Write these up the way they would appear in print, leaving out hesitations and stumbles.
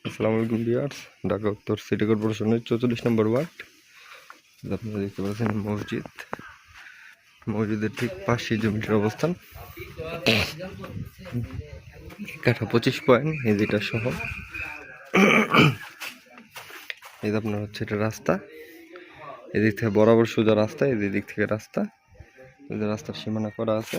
আসসালামু আলাইকুম ভিউয়ার্স, ঢাকা উত্তর সিটি কর্পোরেশনের 44 নম্বর ওয়ার্ড। আপনারা দেখতে পাচ্ছেন মসজিদের ঠিক পাশে জমিটির অবস্থান। কাঠা 25 পয়েন্ট এই যেটা সহ। এই যে আপনার হচ্ছে এটা রাস্তা, এদিক থেকে বরাবর সোজা রাস্তা, এদিক থেকে রাস্তা, এই যে রাস্তার সীমানা করা আছে।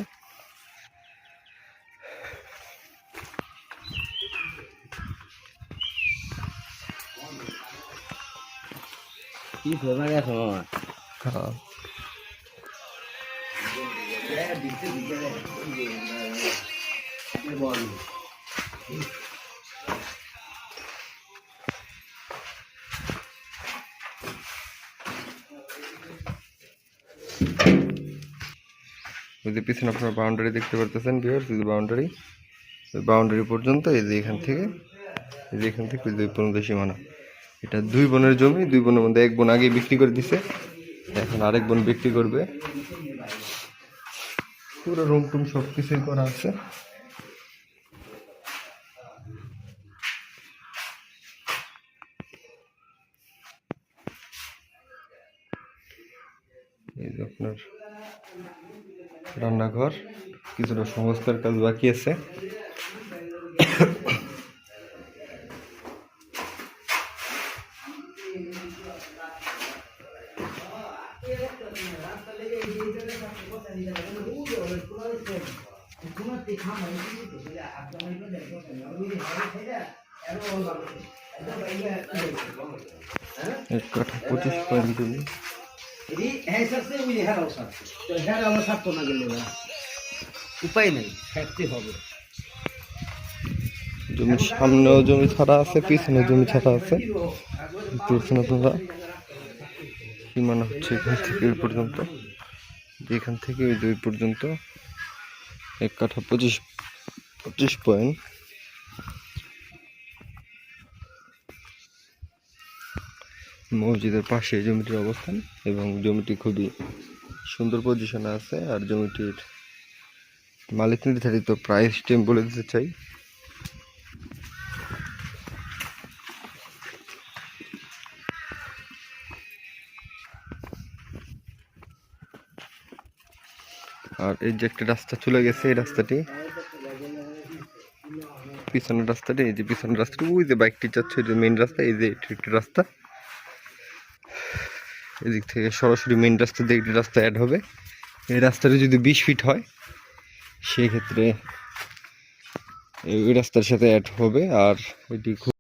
কি ফেভার গেছো মামা? হ্যাঁ, ওই যে পিছনে আপনার বাউন্ডারি দেখতে পারতেছেন ভিউয়ার্স, এই যে বাউন্ডারি, ওই বাউন্ডারি পর্যন্ত, এই যে এখান থেকে ওই যে পর্যন্ত সীমানা। এটা 2 বোনের জমি, 2 বোনের মধ্যে 1 বোন আগে বিক্রি করে দিছে, এখন আরেক বোন বিক্রি করবে। পুরো রুম টুম সব কিছুই করা আছে। এই যে আপনার রান্নাঘর, কিছুটা সংস্কার কাজ বাকি আছে। এক কাঠা 25 পয়েন্ট জমি। উপায় নেই, থাকতে হবে। জমির সামনেও জমি ছাড়া আছে, পিছনে জমি ছাড়া আছে। দেখছেন আপনারা, সীমানা হচ্ছে এখান থেকে ওই পর্যন্ত, এখান থেকে ওই 2 পর্যন্ত 1 কাঠা 25 পয়েন্ট। মসজিদের পাশে এই জমিটির অবস্থান এবং জমিটি খুবই সুন্দর পজিশনে আছে। আর জমিটির মালিক নির্ধারিত প্রাইস টিম বলে দিতে চাই। আর এই যে একটা রাস্তা চলে গেছে, এই রাস্তাটি পিছনের রাস্তাটি, এই যে পিছনের রাস্তাটি, ওই যে বাইকটি যাচ্ছে ওই যে মেইন রাস্তা, এই যে একটি রাস্তা, এদিক থেকে সরাসরি মেইন রাস্তা দিয়ে একটি রাস্তা অ্যাড হবে। এই রাস্তাটি যদি 20 ফিট হয় সেক্ষেত্রে ওই রাস্তার সাথে অ্যাড হবে। আর এটি